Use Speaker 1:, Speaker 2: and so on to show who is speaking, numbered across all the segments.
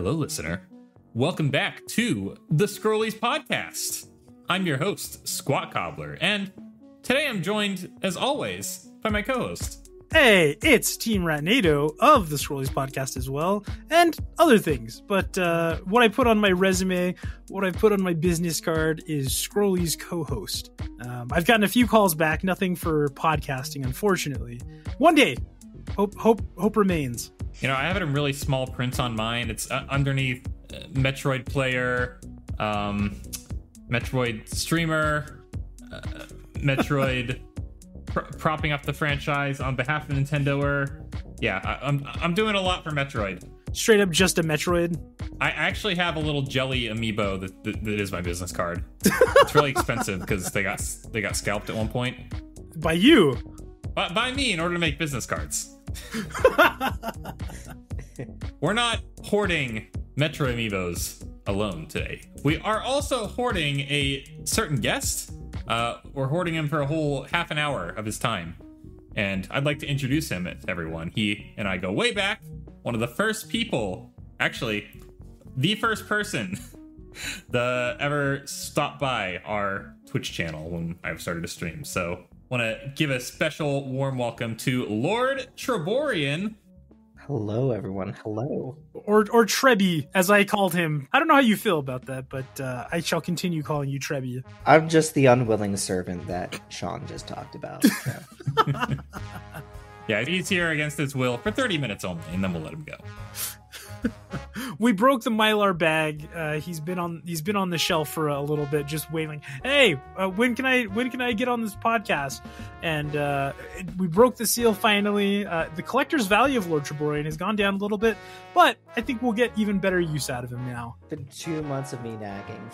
Speaker 1: Hello, listener. Welcome back to the Scrollies Podcast. I'm your host, Squat Cobbler, and today I'm joined, as always, by my co-host.
Speaker 2: Hey, it's Team Ratnado of the Scrollies Podcast as well, and other things. But what I put on my resume, what I put on my business card is Scrollies co-host. I've gotten a few calls back, nothing for podcasting, unfortunately. One day, hope remains.
Speaker 1: You know, I have it in really small print on mine. It's underneath Metroid player, Metroid streamer, Metroid propping up the franchise on behalf of Nintendo. Yeah, I'm doing a lot for Metroid.
Speaker 2: Straight up just a Metroid?
Speaker 1: I actually have a little jelly amiibo that is my business card. It's really expensive because they got scalped at one point.
Speaker 2: By you?
Speaker 1: By me, in order to make business cards. We're not hoarding Metro amiibos alone today. We are also hoarding a certain guest. We're hoarding him for a whole half an hour of his time. And I'd like to introduce him to everyone. He and I go way back. One of the first people, actually, the first person that ever stopped by our Twitch channel when I started to stream. So want to give a special warm welcome to LordTreborian.
Speaker 3: Hello, everyone. Hello.
Speaker 2: Or Trebby, as I called him. I don't know how you feel about that, but I shall continue calling you Trebby.
Speaker 3: I'm just the unwilling servant that Sean just talked about. So.
Speaker 1: Yeah, he's here against his will for 30 minutes only, and then we'll let him go.
Speaker 2: We broke the Mylar bag. He's been on the shelf for a little bit, just waiting. Hey, when can I get on this podcast? And we broke the seal finally. The collector's value of LordTreborian has gone down a little bit, but I think we'll get even better use out of him now.
Speaker 3: Been 2 months of me nagging.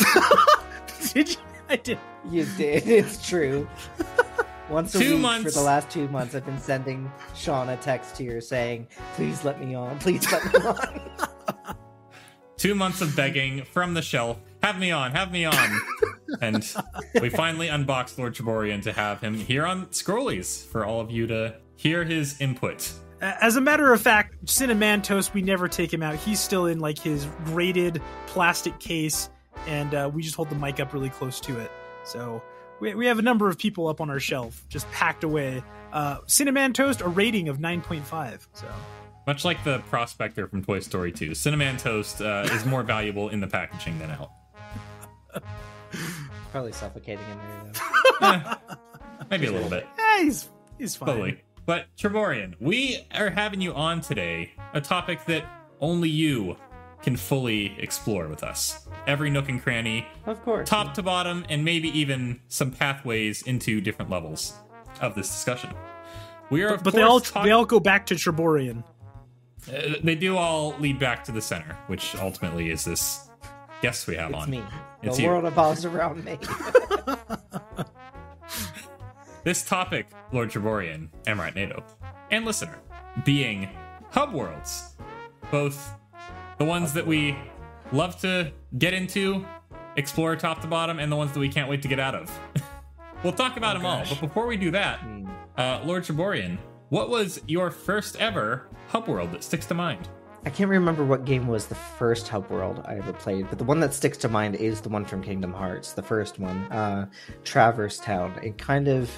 Speaker 2: Did you? I did.
Speaker 3: You did. It's true. Once a week
Speaker 1: months.
Speaker 3: For the last 2 months, I've been sending Sean a text here saying, please let me on. Please let me on.
Speaker 1: 2 months of begging from the shelf. Have me on. And we finally unboxed LordTreborian to have him here on Scrollies for all of you to hear his input.
Speaker 2: As a matter of fact, Cinnamon Toast, we never take him out. He's still in like his graded plastic case, and we just hold the mic up really close to it. So we have a number of people up on our shelf, just packed away. Cinnamon Toast, a rating of 9.5. So
Speaker 1: much like the Prospector from Toy Story 2, Cinnamon Toast is more valuable in the packaging than out.
Speaker 3: Probably suffocating in there, though.
Speaker 1: Maybe a little bit.
Speaker 2: He's fine.
Speaker 1: Totally. But Treborian, we are having you on today, a topic that only you can fully explore with us. Every nook and cranny,
Speaker 3: Of course.
Speaker 1: top to bottom, and maybe even some pathways into different levels of this discussion. We are,
Speaker 2: But they all go back to Treborian.
Speaker 1: They do all lead back to the center, which ultimately is this guest we have
Speaker 3: It's
Speaker 1: on.
Speaker 3: me.
Speaker 1: It's
Speaker 3: the
Speaker 1: you.
Speaker 3: world revolves around me.
Speaker 1: This topic, LordTreborian, and Ratnado, and listener, being hub worlds. Both the ones that we love to get into, explore top to bottom, and the ones that we can't wait to get out of. We'll talk about them all, but before we do that, LordTreborian, what was your first ever hub world that sticks to mind?
Speaker 3: I can't remember what game was the first hub world I ever played, but the one that sticks to mind is the one from Kingdom Hearts, the first one, Traverse Town. It kind of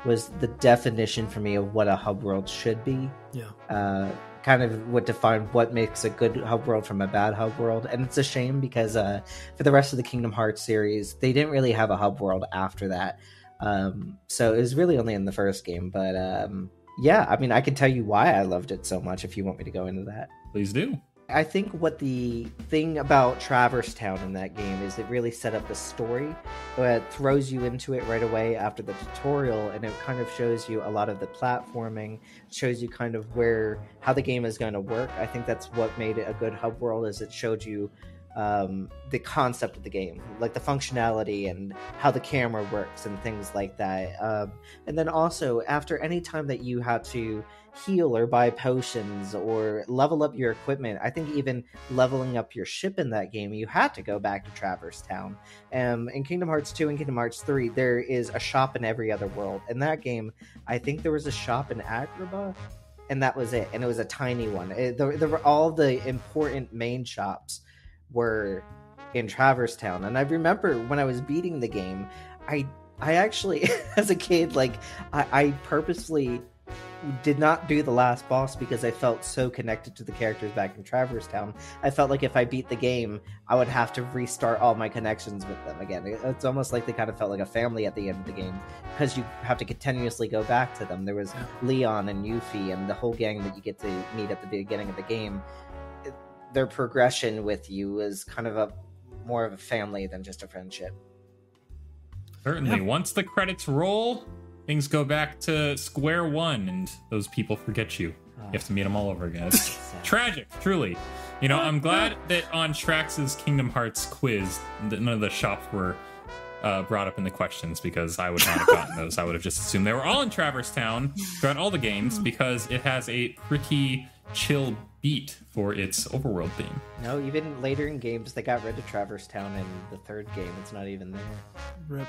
Speaker 3: was the definition for me of what a hub world should be.
Speaker 2: Yeah.
Speaker 3: Kind of would define what makes a good hub world from a bad hub world. And it's a shame because for the rest of the Kingdom Hearts series, they didn't really have a hub world after that. So it was really only in the first game, but yeah, I mean, I can tell you why I loved it so much if you want me to go into that.
Speaker 1: Please do.
Speaker 3: I think what the thing about Traverse Town in that game is it really set up the story. It throws you into it right away after the tutorial, and it kind of shows you a lot of the platforming, shows you kind of how the game is going to work. I think that's what made it a good hub world, is it showed you the concept of the game, like the functionality and how the camera works and things like that. And then also, after any time that you had to heal or buy potions or level up your equipment, I think even leveling up your ship in that game, you had to go back to Traverse Town. In Kingdom Hearts 2 and Kingdom Hearts 3, there is a shop in every other world. In that game, I think there was a shop in Agrabah, and that was it. And it was a tiny one. There were all the important main shops were in Traverse Town. And I remember when I was beating the game, I actually, as a kid, like I purposely did not do the last boss because I felt so connected to the characters back in Traverse Town. I felt like if I beat the game, I would have to restart all my connections with them again. It's almost like they kind of felt like a family at the end of the game because you have to continuously go back to them. There was Leon and Yuffie and the whole gang that you get to meet at the beginning of the game. Their progression with you is kind of more of a family than just a friendship.
Speaker 1: Certainly. Yeah. Once the credits roll, things go back to square one, and those people forget you. You have to meet them all over again. It's tragic, truly. You know, I'm glad that on Shrax's Kingdom Hearts quiz, that none of the shops were brought up in the questions, because I would not have gotten those. I would have just assumed they were all in Traverse Town throughout all the games, because it has a pretty chill beat for its overworld theme.
Speaker 3: No, even later in games, they got rid of Traverse Town in the third game. It's not even there.
Speaker 2: Rip.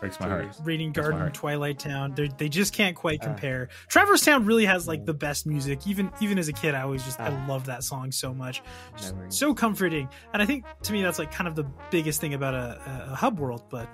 Speaker 1: Breaks my heart.
Speaker 2: Radiant Garden, Twilight Town, they just can't quite compare. Traverse Town really has like the best music. Even as a kid, I love that song so much. So comforting. And I think to me that's like kind of the biggest thing about a hub world, but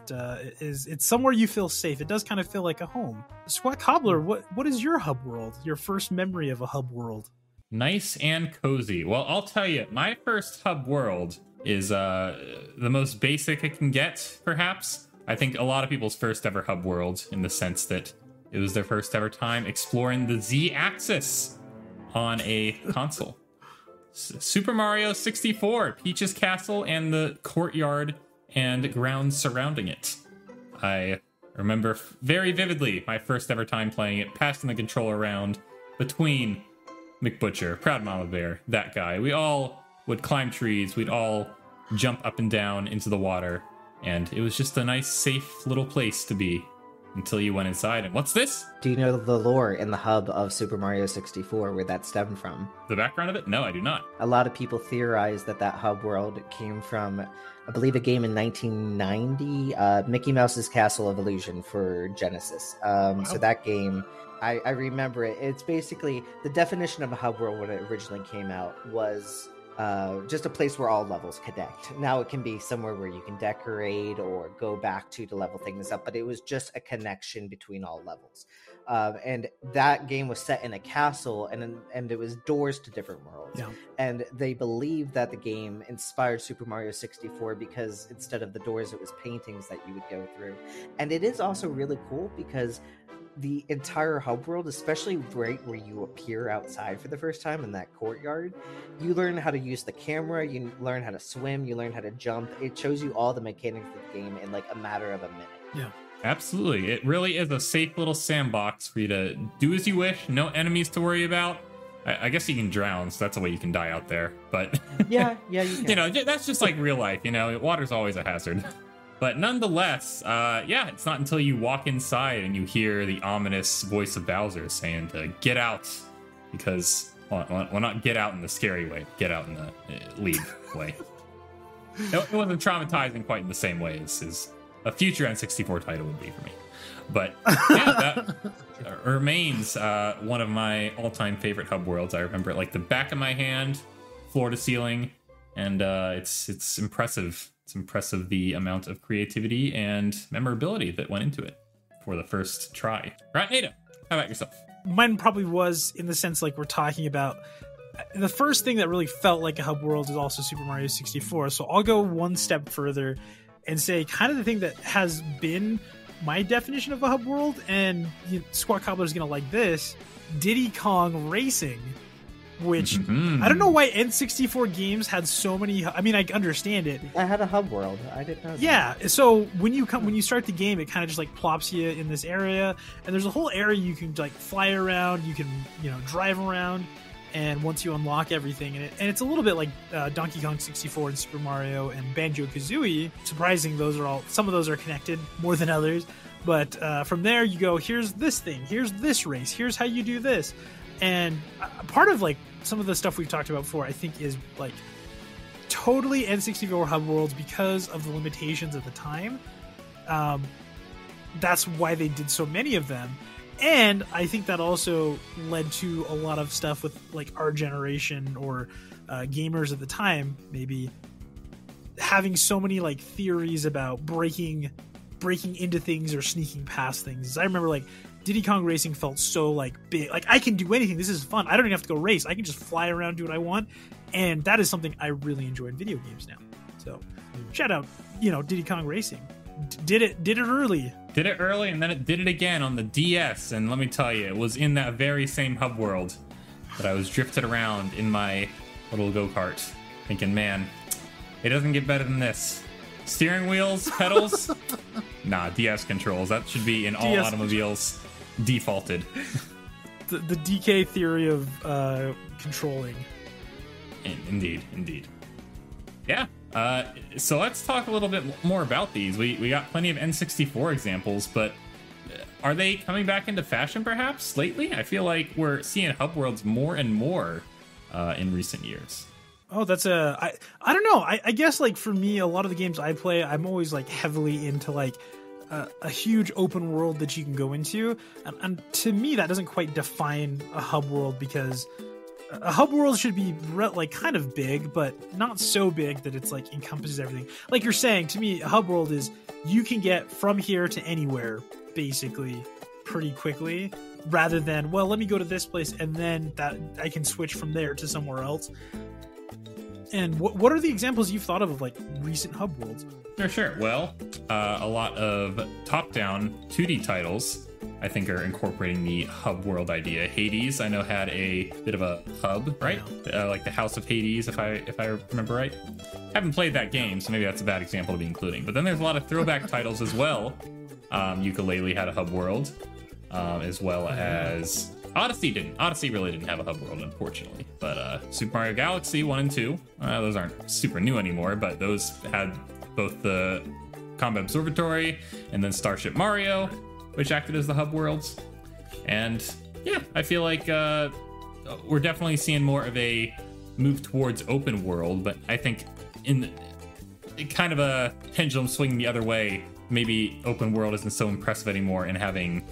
Speaker 2: it's somewhere you feel safe. It does kind of feel like a home. Squat Cobbler, what is your hub world? Your first memory of a hub world?
Speaker 1: Nice and cozy. Well, I'll tell you, my first hub world is the most basic it can get, perhaps. I think a lot of people's first ever hub world, in the sense that it was their first ever time exploring the Z-axis on a console. Super Mario 64, Peach's Castle, and the courtyard and grounds surrounding it. I remember very vividly my first ever time playing it, passing the controller around between McButcher, Proud Mama Bear, that guy. We all would climb trees, we'd all jump up and down into the water, and it was just a nice, safe little place to be until you went inside. And what's this?
Speaker 3: Do you know the lore in the hub of Super Mario 64, where that stemmed from?
Speaker 1: The background of it? No, I do not.
Speaker 3: A lot of people theorize that hub world came from, I believe, a game in 1990, Mickey Mouse's Castle of Illusion for Genesis. Wow. So that game, I remember it. It's basically, the definition of a hub world when it originally came out was just a place where all levels connect. Now it can be somewhere where you can decorate or go back to level things up, but it was just a connection between all levels. And that game was set in a castle, and it was doors to different worlds. Yeah. And they believe that the game inspired Super Mario 64 because instead of the doors, it was paintings that you would go through. And it is also really cool because the entire hub world, especially right where you appear outside for the first time in that courtyard, you learn how to use the camera, you learn how to swim, you learn how to jump. It shows you all the mechanics of the game in like a matter of a minute.
Speaker 2: Yeah,
Speaker 1: absolutely. It really is a safe little sandbox for you to do as you wish. No enemies to worry about. I guess you can drown, so that's a way you can die out there. But
Speaker 3: yeah, you can.
Speaker 1: You know, that's just like real life. You know, water's always a hazard. But nonetheless, it's not until you walk inside and you hear the ominous voice of Bowser saying to get out, because, well, not get out in the scary way, get out in the leave way. It wasn't traumatizing quite in the same way as a future N64 title would be for me. But yeah, that remains one of my all-time favorite hub worlds. I remember it like the back of my hand, floor to ceiling, and it's impressive. It's impressive the amount of creativity and memorability that went into it for the first try. Right, Nada, how about yourself?
Speaker 2: Mine probably was, in the sense like we're talking about, the first thing that really felt like a hub world is also Super Mario 64. So I'll go one step further and say kind of the thing that has been my definition of a hub world, and Squat Cobbler's going to like this, Diddy Kong Racing. Which, I don't know why N64 games had so many. I mean, I understand it.
Speaker 3: I had a hub world. I didn't know that.
Speaker 2: Yeah, so when you start the game, it kind of just like plops you in this area, and there's a whole area you can like fly around, you can drive around, and once you unlock everything, and it's a little bit like Donkey Kong 64 and Super Mario and Banjo-Kazooie. Surprising, some of those are connected more than others, but from there you go, here's this thing, here's this race, here's how you do this. And part of like some of the stuff we've talked about before, I think, is like totally N64 hub worlds because of the limitations at the time. That's why they did so many of them. And I think that also led to a lot of stuff with like our generation or gamers at the time, maybe having so many like theories about breaking into things or sneaking past things. I remember like Diddy Kong Racing felt so like big, like I can do anything. This is fun. I don't even have to go race. I can just fly around, do what I want. And that is something I really enjoy in video games now. So shout out, Diddy Kong Racing. Did it early.
Speaker 1: Did it early, and then it did it again on the DS. And let me tell you, it was in that very same hub world that I was drifted around in my little go-kart, thinking, man, it doesn't get better than this. Steering wheels, pedals, nah, DS controls. That should be in all
Speaker 2: DS
Speaker 1: automobiles defaulted.
Speaker 2: The DK theory of controlling.
Speaker 1: Indeed. Yeah. So let's talk a little bit more about these. We got plenty of N64 examples, but are they coming back into fashion perhaps lately? I feel like we're seeing hub worlds more and more in recent years.
Speaker 2: Oh, that's I don't know. I guess like for me, a lot of the games I play, I'm always like heavily into like a huge open world that you can go into. And to me, that doesn't quite define a hub world, because a hub world should be like kind of big, but not so big that it's like encompasses everything. Like you're saying, to me, a hub world is you can get from here to anywhere basically pretty quickly, rather than, well, let me go to this place and then that I can switch from there to somewhere else. And what are the examples you've thought of like recent hub worlds?
Speaker 1: Sure. Well, a lot of top-down 2D titles, I think, are incorporating the hub world idea. Hades, I know, had a bit of a hub, right? Like the House of Hades, if I remember right. Haven't played that game, so maybe that's a bad example to be including. But then there's a lot of throwback titles as well. Ukulele had a hub world, as well as Odyssey didn't. Odyssey really didn't have a hub world, unfortunately. But Super Mario Galaxy 1 and 2, those aren't super new anymore, but those had both the Combat Observatory and then Starship Mario, which acted as the hub worlds. And yeah, I feel like we're definitely seeing more of a move towards open world, but I think in kind of a pendulum swinging the other way, maybe open world isn't so impressive anymore, and having,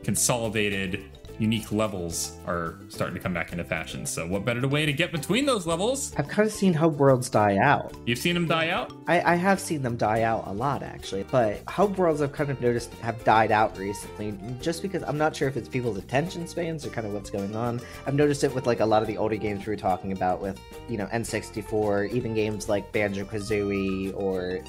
Speaker 1: consolidated unique levels are starting to come back into fashion. So what better way to get between those levels?
Speaker 3: I've kind of seen hub worlds die out.
Speaker 1: You've seen them die out?
Speaker 3: I have seen them die out a lot, actually. But hub worlds I've kind of noticed have died out recently, just because I'm not sure if it's people's attention spans or kind of what's going on. I've noticed it with like a lot of the older games we were talking about with, N64, even games like Banjo-Kazooie or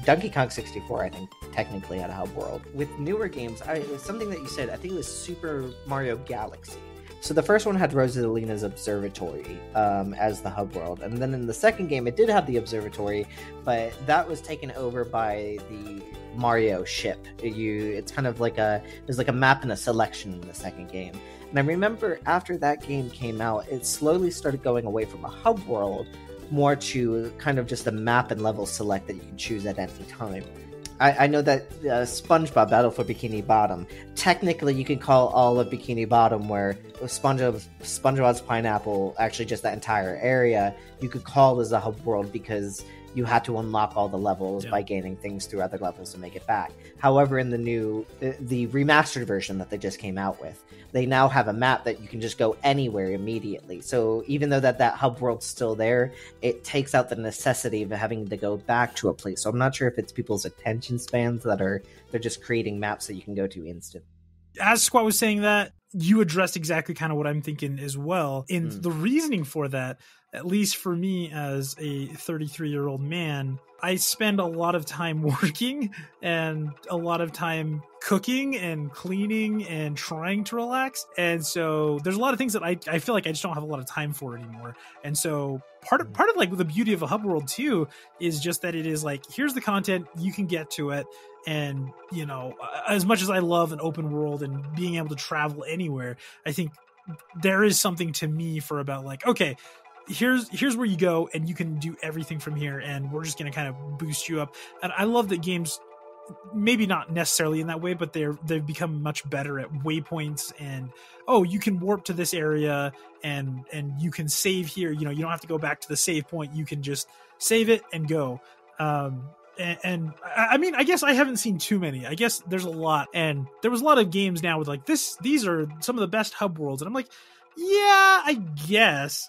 Speaker 3: Donkey Kong 64, I think, technically had a hub world. With newer games, something that you said, I think it was Super Mario Galaxy. So the first one had Rosalina's Observatory as the hub world, and then in the second game it did have the observatory, but that was taken over by the Mario ship. It's kind of like there's like a map and a selection in the second game. And I remember after that game came out, it slowly started going away from a hub world more to kind of just a map and level select that you can choose at any time. I know that SpongeBob Battle for Bikini Bottom, technically you can call all of Bikini Bottom, where SpongeBob's Pineapple, actually just that entire area, you could call as a hub world because you had to unlock all the levels by gaining things through other levels to make it back. However, in the remastered version that they just came out with, they now have a map that you can just go anywhere immediately. So even though that hub world's still there, it takes out the necessity of having to go back to a place. So I'm not sure if it's people's attention spans that they're just creating maps that you can go to instant.
Speaker 2: As Squat was saying that, you addressed exactly kind of what I'm thinking as well. And the reasoning for that, at least for me as a 33-year-old man, I spend a lot of time working and a lot of time cooking and cleaning and trying to relax. And so there's a lot of things that I feel like I just don't have a lot of time for anymore. And so part of like the beauty of a hub world too is just that it is like, here's the content, you can get to it. And, as much as I love an open world and being able to travel anywhere, I think there is something to me for about like, okay, here's where you go and you can do everything from here, and we're just going to kind of boost you up. And I love that games, maybe not necessarily in that way, but they've become much better at waypoints and, you can warp to this area and you can save here. You don't have to go back to the save point. You can just save it and go. And I mean, I guess I haven't seen too many. I guess there's a lot, and there was a lot of games now with like these are some of the best hub worlds, and I'm like, yeah, I guess.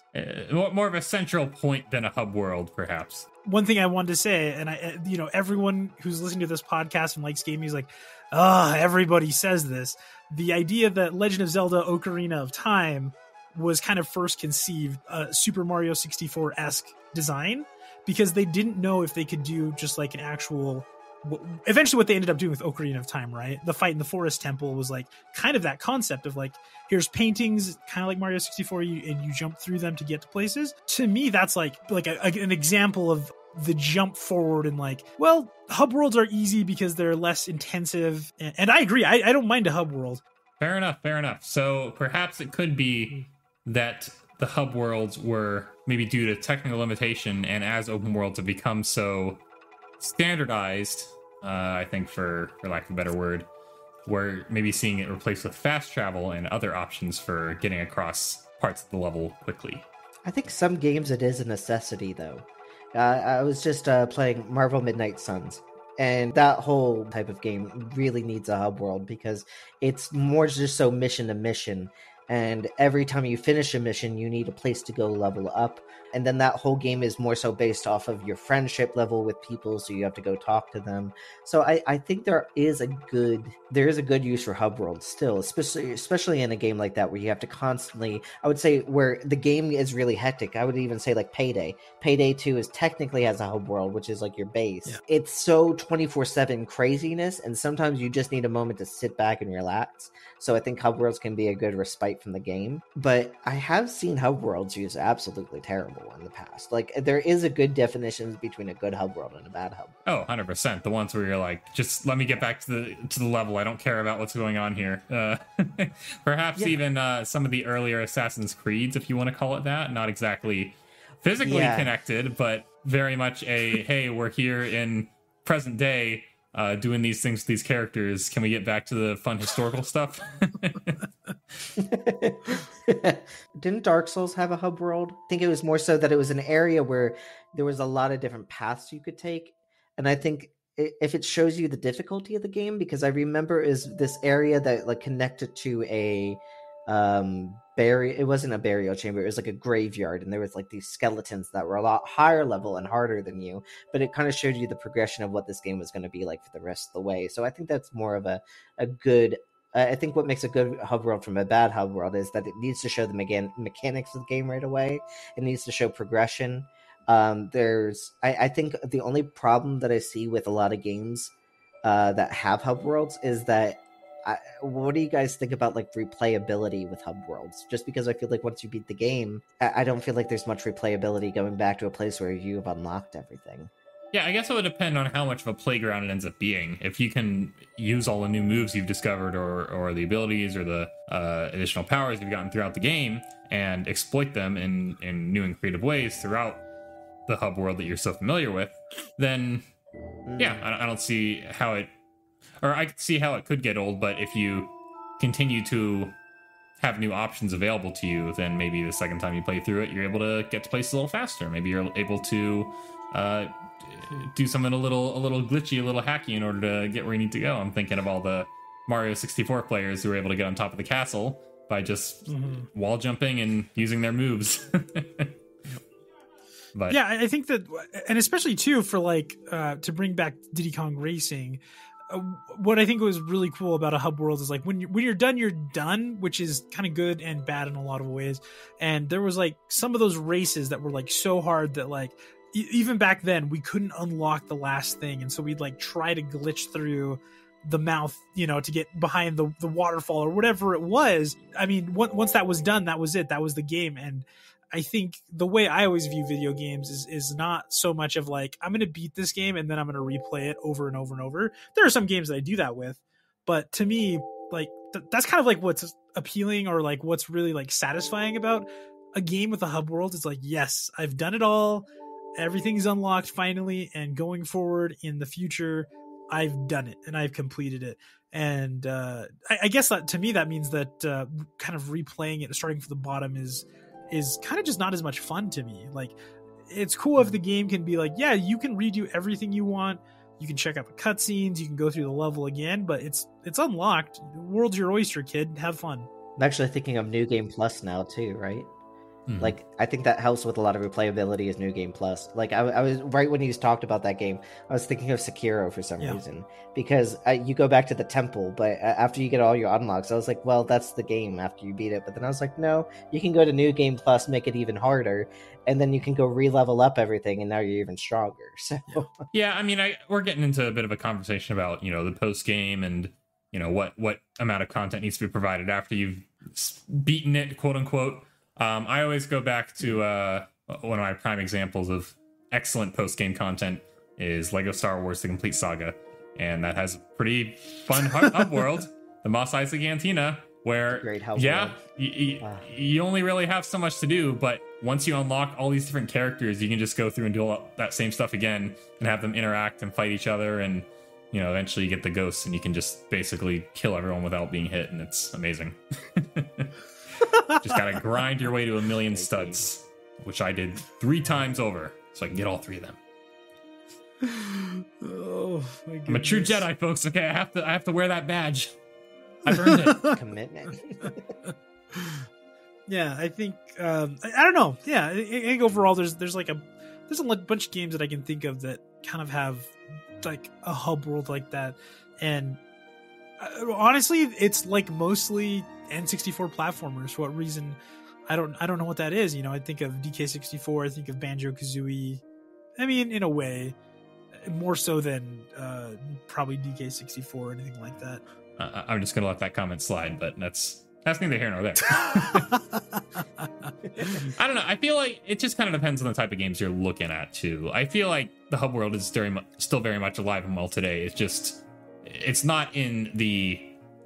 Speaker 1: More of a central point than a hub world, perhaps.
Speaker 2: One thing I wanted to say, and I, everyone who's listening to this podcast and likes gaming is like, everybody says this. The idea that Legend of Zelda Ocarina of Time was kind of first conceived Super Mario 64-esque design, because they didn't know if they could do just like an actual, eventually what they ended up doing with Ocarina of Time, right? The fight in the forest temple was like kind of that concept of like, here's paintings kind of like Mario 64, and you jump through them to get to places. To me, that's like an example of the jump forward, and like, well, hub worlds are easy because they're less intensive, and I agree, I don't mind a hub world.
Speaker 1: Fair enough. So perhaps it could be that the hub worlds were maybe due to technical limitation, and as open worlds have become so standardized, I think for lack of a better word, we're maybe seeing it replaced with fast travel and other options for getting across parts of the level quickly.
Speaker 3: I think some games it is a necessity, though. I was just playing Marvel Midnight Suns, and that whole type of game really needs a hub world because it's more just so mission to mission. And every time you finish a mission, you need a place to go level up. And then that whole game is more so based off of your friendship level with people, so you have to go talk to them. So I think there is a good use for hub worlds still, especially in a game like that where you have to constantly, I would say, where the game is really hectic. I would even say like Payday. Payday 2 is technically has a hub world, which is like your base. Yeah. It's so 24/7 craziness, and sometimes you just need a moment to sit back and relax. So I think hub worlds can be a good respite from the game. But I have seen hub worlds used absolutely terrible in the past. Like, there is a good definition between a good hub world and a bad hub.
Speaker 1: Oh, 100%. The ones where you're like, just let me get back to the level. I don't care about what's going on here. Perhaps even some of the earlier Assassin's Creeds, if you want to call it that. Not exactly physically connected, but very much a, hey, we're here in present day doing these things with these characters. Can we get back to the fun historical stuff?
Speaker 3: Didn't Dark Souls have a hub world? I think it was more so that it was an area where there was a lot of different paths you could take. And I think if it shows you the difficulty of the game, because I remember is this area that like connected to a it wasn't a burial chamber, it was like a graveyard, and there was like these skeletons that were a lot higher level and harder than you, but it kind of showed you the progression of what this game was going to be like for the rest of the way. So I think that's more of a good I think what makes a good hub world from a bad hub world is that it needs to show the mechanics of the game right away. It needs to show progression. I think the only problem that I see with a lot of games that have hub worlds is that what do you guys think about like replayability with hub worlds? Just because I feel like once you beat the game, I don't feel like there's much replayability going back to a place where you have unlocked everything.
Speaker 1: Yeah, I guess it would depend on how much of a playground it ends up being. If you can use all the new moves you've discovered or the abilities or the additional powers you've gotten throughout the game and exploit them in new and creative ways throughout the hub world that you're so familiar with, then yeah, I don't see how it... Or I could see how it could get old, but if you continue to have new options available to you, then maybe the second time you play through it, you're able to get to places a little faster. Maybe you're able to do something a little glitchy, a little hacky in order to get where you need to go. I'm thinking of all the Mario 64 players who were able to get on top of the castle by just wall jumping and using their moves. But
Speaker 2: yeah, I think that, and especially too for like to bring back Diddy Kong Racing, what I think was really cool about a hub world is like when you're done, which is kind of good and bad in a lot of ways. And there was like some of those races that were like so hard that like even back then we couldn't unlock the last thing, and so we'd like try to glitch through the mouth, to get behind the waterfall or whatever it was. I mean, once that was done, that was it. That was the game. And I think the way I always view video games is not so much of like, I'm going to beat this game and then I'm going to replay it over and over and over. There are some games that I do that with, but to me, like that's kind of like what's appealing or like what's really like satisfying about a game with a hub world. It's like, yes, I've done it all. Everything's unlocked finally. And going forward in the future, I've done it and I've completed it. And I guess that to me, that means that kind of replaying it, starting from the bottom is kind of just not as much fun to me. Like it's cool if the game can be like, yeah, you can redo everything you want. You can check out the cutscenes. You can go through the level again, but it's unlocked. The world's your oyster, kid. Have fun.
Speaker 3: I'm actually thinking of New Game Plus now too, right?
Speaker 1: Mhm.
Speaker 3: Like, I think that helps with a lot of replayability is New Game Plus. Like, I was right when you talked about that game, I was thinking of Sekiro for some reason. Because you go back to the temple, but after you get all your unlocks, I was like, well, that's the game after you beat it. But then I was like, no, you can go to New Game Plus, make it even harder, and then you can go re-level up everything, and now you're even stronger. So
Speaker 1: Yeah, I mean, we're getting into a bit of a conversation about, the post-game and, what amount of content needs to be provided after you've beaten it, quote unquote. I always go back to one of my prime examples of excellent post-game content is Lego Star Wars: The Complete Saga, and that has a pretty fun hub world, the Mos Eisley Cantina, where
Speaker 3: great hub
Speaker 1: world.
Speaker 3: Wow.
Speaker 1: You only really have so much to do, but once you unlock all these different characters, you can just go through and do all that same stuff again and have them interact and fight each other, and eventually you get the ghosts and you can just basically kill everyone without being hit, and it's amazing. Just gotta grind your way to 1,000,000 studs, which I did 3 times over, so I can get all 3 of them.
Speaker 2: Oh my goodness.
Speaker 1: I'm a true Jedi, folks. Okay, I have to wear that badge. I've earned it.
Speaker 3: Commitment.
Speaker 2: Yeah, I think I don't know. Yeah, I think overall there's a bunch of games that I can think of that kind of have like a hub world like that, and honestly, it's like mostly N64 platformers. For what reason? I don't know what that is. I think of DK64. I think of Banjo-Kazooie. I mean, in a way, more so than probably DK64 or anything like that.
Speaker 1: I'm just gonna let that comment slide, but that's neither here nor there. I don't know. I feel like it just kind of depends on the type of games you're looking at too. I feel like the hub world is still very much alive and well today. It's not in the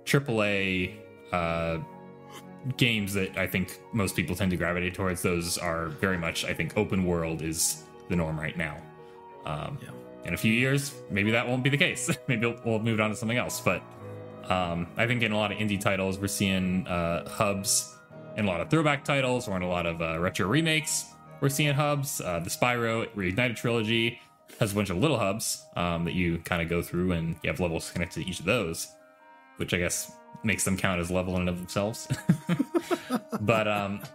Speaker 1: AAA games that I think most people tend to gravitate towards. Those are very much, I think, open world is the norm right now. In a few years, maybe that won't be the case. Maybe we'll move on to something else. But I think in a lot of indie titles, we're seeing hubs. In a lot of throwback titles or in a lot of retro remakes, we're seeing hubs. The Spyro Reignited trilogy has a bunch of little hubs that you kind of go through, and you have levels connected to each of those, which I guess makes them count as level in and of themselves. But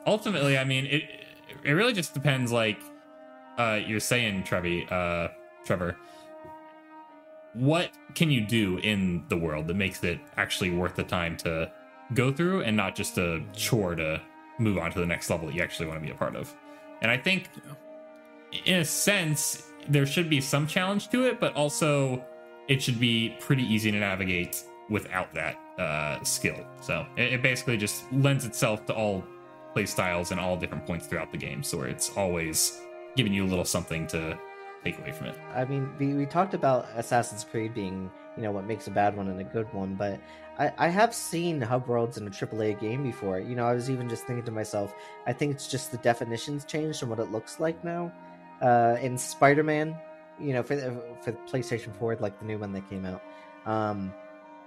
Speaker 1: ultimately, I mean, it really just depends, like you're saying, Trevor, what can you do in the world that makes it actually worth the time to go through and not just a chore to move on to the next level that you actually want to be a part of? And I think, in a sense, there should be some challenge to it, but also it should be pretty easy to navigate without that skill. So it basically just lends itself to all play styles and all different points throughout the game, so it's always giving you a little something to take away from it.
Speaker 3: I mean, we talked about Assassin's Creed being, what makes a bad one and a good one, but I have seen hub worlds in a AAA game before. I was even just thinking to myself, I think it's just the definitions changed and what it looks like now. In Spider-Man, for the PlayStation 4, like the new one that came out,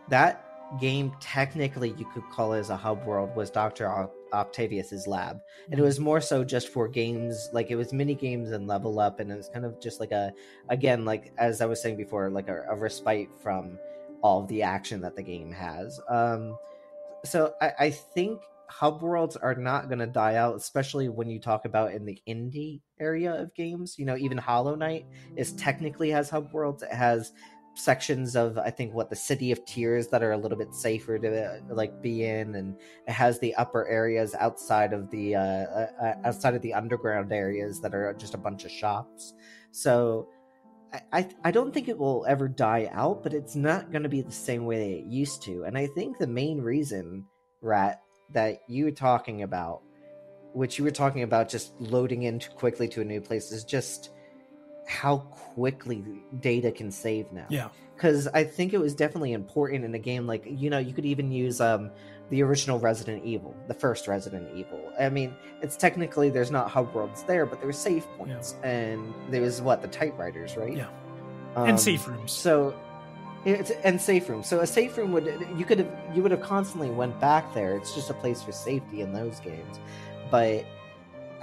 Speaker 3: that game technically you could call it as a hub world was Dr. Octavius's lab, and it was more so just for games, like it was mini games and level up, and it was kind of just like like as I was saying before, like a respite from all of the action that the game has. So I think hub worlds are not going to die out, especially when you talk about in the indie area of games. Even Hollow Knight is technically has hub worlds. It has sections of, I think, the City of Tears that are a little bit safer to like be in, and it has the upper areas outside of the underground areas that are just a bunch of shops. So I don't think it will ever die out, but it's not going to be the same way it used to. And I think the main reason, Rat, that you were talking about, which you were talking about just loading in too quickly to a new place, is just how quickly data can save now.
Speaker 2: Yeah.
Speaker 3: Because I think it was definitely important in a game like, you could even use the original Resident Evil, the first Resident Evil. I mean, it's technically, there's not hub worlds there, but there were save points. Yeah. And there was, the typewriters, right?
Speaker 2: Yeah. And safe rooms.
Speaker 3: So, and safe rooms. So a safe room you would have constantly went back there. It's just a place for safety in those games. But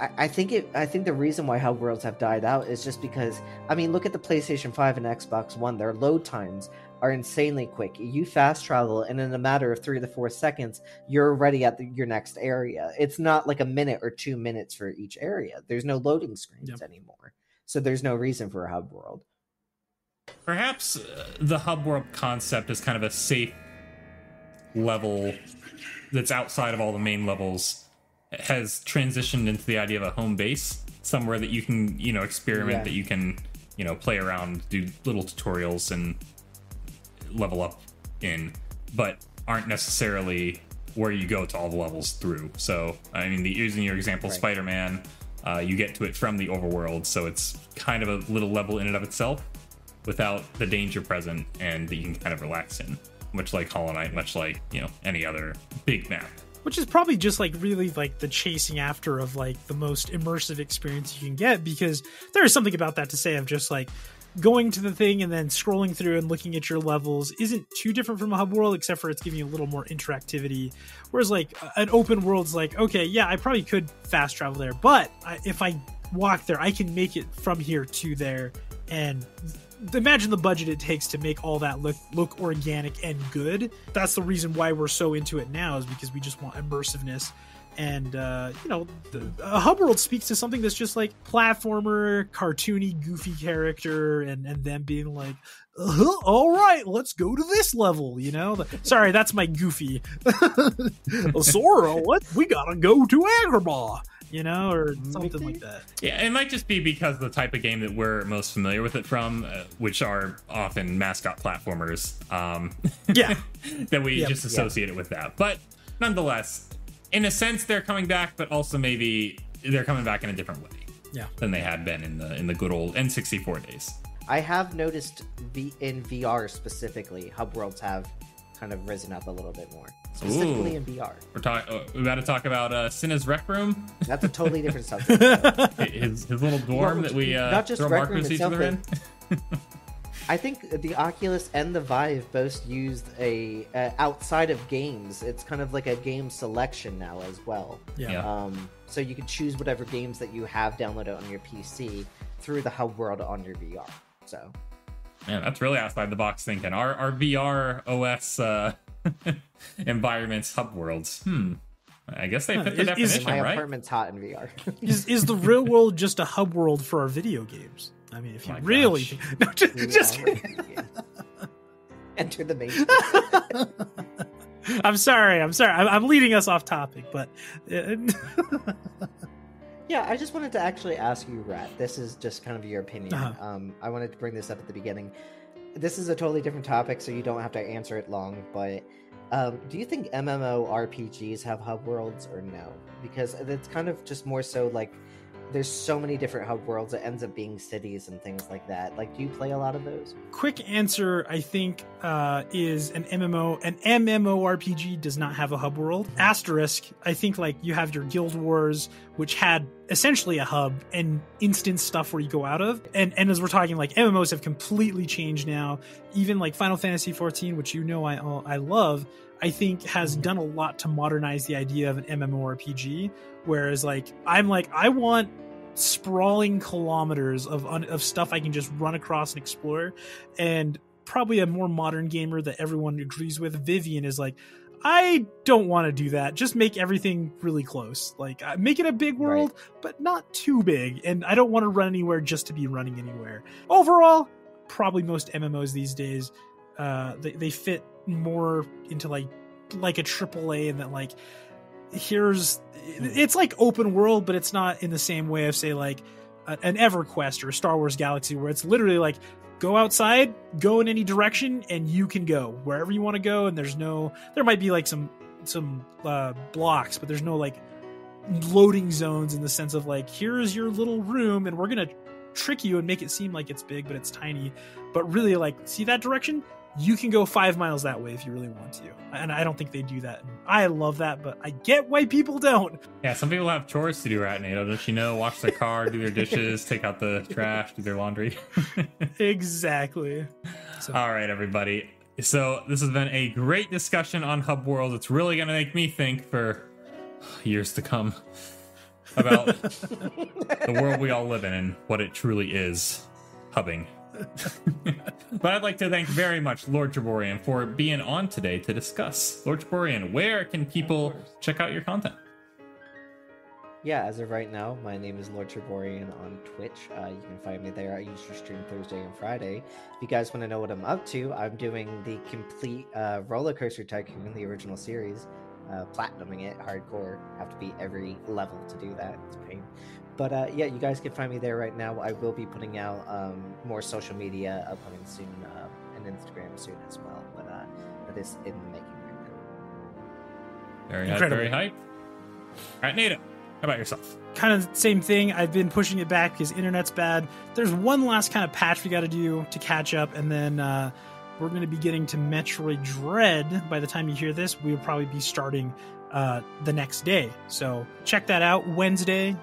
Speaker 3: I think the reason why hub worlds have died out is just because, I mean, look at the PlayStation 5 and Xbox One. Their load times are insanely quick. You fast travel, and in a matter of 3 to 4 seconds, you're already at your next area. It's not like a minute or 2 minutes for each area. There's no loading screens anymore, so there's no reason for a hub world.
Speaker 1: Perhaps the hub world concept is kind of a safe level that's outside of all the main levels, has transitioned into the idea of a home base, somewhere that you can, experiment, that you can, play around, do little tutorials and level up in, but aren't necessarily where you go to all the levels through. So, I mean, using your example, right. Spider-Man, you get to it from the overworld, so it's kind of a little level in and of itself without the danger present, and that you can kind of relax in, much like Hollow Knight, much like, any other big map.
Speaker 2: Which is probably just like really like the chasing after of like the most immersive experience you can get, because there is something about that to say of just like going to the thing and then scrolling through and looking at your levels isn't too different from a hub world, except for it's giving you a little more interactivity. Whereas like an open world's like, okay, yeah, I probably could fast travel there, but if I walk there, I can make it from here to there. And imagine the budget it takes to make all that look organic and good. That's the reason why we're so into it now, is because we just want immersiveness. And a hub world speaks to something that's just like platformer, cartoony, goofy character, and them being like, all right, let's go to this level, sorry, that's my goofy. Sora, we gotta go to Agrabah, or something like that.
Speaker 1: Yeah, it might just be because the type of game that we're most familiar with it from, which are often mascot platformers, that we just associate it with that. But nonetheless, in a sense, they're coming back, but also maybe they're coming back in a different way than they had been in the good old N64 days. I
Speaker 3: have noticed in VR specifically, hub worlds have kind of risen up a little bit more. Specifically in VR.
Speaker 1: We're about to talk about Cinna's Rec Room.
Speaker 3: That's a totally different subject.
Speaker 1: his little dorm that we
Speaker 3: not just
Speaker 1: throw
Speaker 3: Rec
Speaker 1: markers
Speaker 3: Room
Speaker 1: each other in.
Speaker 3: I think the Oculus and the Vive both used a outside of games. It's kind of like a game selection now as well.
Speaker 1: Yeah.
Speaker 3: So you can choose whatever games that you have downloaded on your PC through the hub world on your VR. So.
Speaker 1: Man, that's really outside the box thinking. Our VR OS environments, hub worlds. I guess they fit the definition,
Speaker 3: my
Speaker 1: right?
Speaker 3: apartment's hot in VR.
Speaker 2: is the real world just a hub world for our video games? I mean, if you really think... No, just kidding.
Speaker 3: Enter the main.
Speaker 2: I'm sorry. I'm leading us off topic, but...
Speaker 3: Yeah, I just wanted to actually ask you, Rat. This is just kind of your opinion. I wanted to bring this up at the beginning. This is a totally different topic, so you don't have to answer it long, but do you think MMORPGs have hub worlds or no? Because it's kind of just more so like there's so many different hub worlds, it ends up being cities and things like that. Like, do you play a lot of those?
Speaker 2: Quick answer, I think, is an MMO. An MMORPG does not have a hub world. Asterisk, I think, like, you have your Guild Wars, which had essentially a hub and instance stuff where you go out of. And as we're talking, like, MMOs have completely changed now. Even, like, Final Fantasy XIV, which I love, I think has done a lot to modernize the idea of an MMORPG. Whereas, like, I want sprawling kilometers of stuff I can just run across and explore. And probably a more modern gamer that everyone agrees with, Vivian, is like, I don't want to do that. Just make everything really close. Like, make it a big world, but not too big. And I don't want to run anywhere just to be running anywhere. Overall, probably most MMOs these days, they fit more into like a AAA, and that like it's like open world, but it's not in the same way of, say, like an EverQuest or a Star Wars Galaxy, where it's literally like, go outside, go in any direction, and you can go wherever you want to go. And there might be like some blocks, but there's no like loading zones in the sense of like, here's your little room and we're going to trick you and make it seem like it's big, but it's tiny. But really, like, see that direction? You can go 5 miles that way if you really want to. And I don't think they do that. I love that, but I get why people don't.
Speaker 1: Yeah, some people have chores to do, Ratnado. Don't you know? Wash their car, do their dishes, take out the trash, do their laundry.
Speaker 2: Exactly. So.
Speaker 1: All right, everybody. So this has been a great discussion on hub worlds. It's really going to make me think for years to come. about the world we all live in and what it truly is, hubbing. But I'd like to thank very much Lord Treborian for being on today to discuss. Lord Treborian, where can people check out your content?
Speaker 3: Yeah, as of right now, my name is LordTreborian on Twitch. You can find me there. I usually stream Thursday and Friday. If you guys want to know what I'm up to, I'm doing the complete Roller Coaster Tycoon, the original series, platinuming it hardcore. Have to beat every level to do that. It's a pain. But yeah, you guys can find me there right now. I will be putting out more social media upcoming soon, and Instagram soon as well. But that is in the making right now.
Speaker 1: Very hype, very hype. All right, Nita. How about yourself?
Speaker 2: Kind of the same thing. I've been pushing it back because internet's bad. There's one last kind of patch we got to do to catch up, and then we're going to be getting to Metroid Dread. By the time you hear this, we'll probably be starting the next day. So check that out. Wednesday,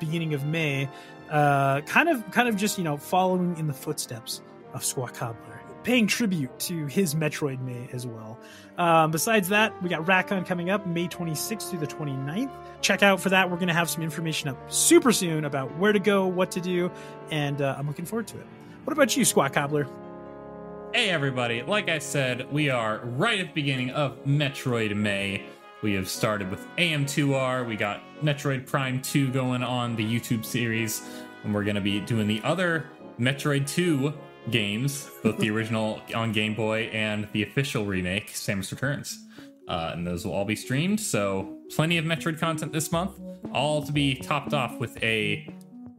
Speaker 2: beginning of May. Kind of just, following in the footsteps of Squawk Cobbler, paying tribute to his Metroid May as well. Besides that, we got RatCon coming up May 26th through the 29th. Check out for that. We're going to have some information up super soon about where to go, what to do, and I'm looking forward to it. What about you, Squawk Cobbler?
Speaker 1: Hey, everybody. Like I said, we are right at the beginning of Metroid May. We have started with AM2R. We got Metroid Prime 2 going on the YouTube series, and we're going to be doing the other Metroid 2 games, both the original on Game Boy and the official remake, Samus Returns. And those will all be streamed, so plenty of Metroid content this month, all to be topped off with a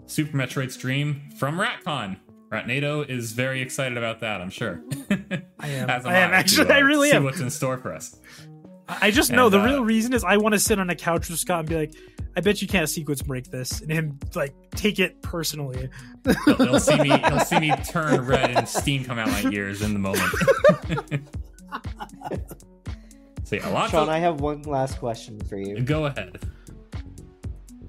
Speaker 1: Super Metroid stream from RatCon. Ratnado is very excited about that, I'm sure.
Speaker 2: I am.
Speaker 1: As
Speaker 2: I am actually. I really
Speaker 1: see
Speaker 2: am.
Speaker 1: what's in store for us.
Speaker 2: I just know the real reason is I want to sit on a couch with Scott and be like, I bet you can't sequence break this, and him take it personally.
Speaker 1: He'll see me turn red and steam come out my ears in the moment. So yeah,
Speaker 3: Sean, I have one last question for you.
Speaker 1: Go ahead.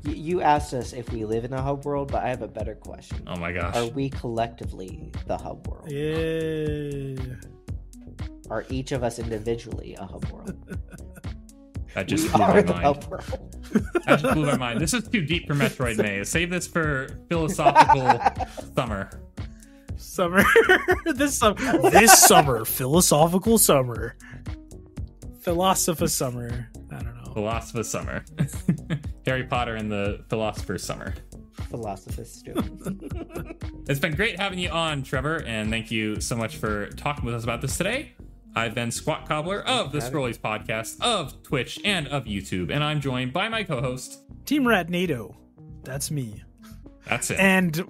Speaker 3: You asked us if we live in a hub world, but I have a better question.
Speaker 1: Oh my gosh.
Speaker 3: Are we collectively the hub world?
Speaker 2: Yeah.
Speaker 3: Are each of us individually a hub world?
Speaker 1: That just
Speaker 3: we
Speaker 1: blew
Speaker 3: are
Speaker 1: my
Speaker 3: the
Speaker 1: mind.
Speaker 3: hub world.
Speaker 1: That just blew my mind. This is too deep for Metroid May. Save this for philosophical summer.
Speaker 2: This summer, philosophical summer. Philosopher summer. I don't know.
Speaker 1: Philosopher's summer. Harry Potter and the Philosopher's Summer.
Speaker 3: Philosopher's Stone.
Speaker 1: It's been great having you on, Trevor, and thank you so much for talking with us about this today. I've been Squawk Cobbler of the Scrollies podcast, of Twitch, and of YouTube, and I'm joined by my co-host,
Speaker 2: Team Ratnado. That's me.
Speaker 1: That's it.
Speaker 2: And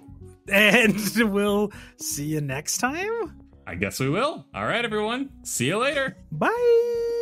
Speaker 2: we'll see you next time.
Speaker 1: I guess we will. All right, everyone. See you later.
Speaker 2: Bye.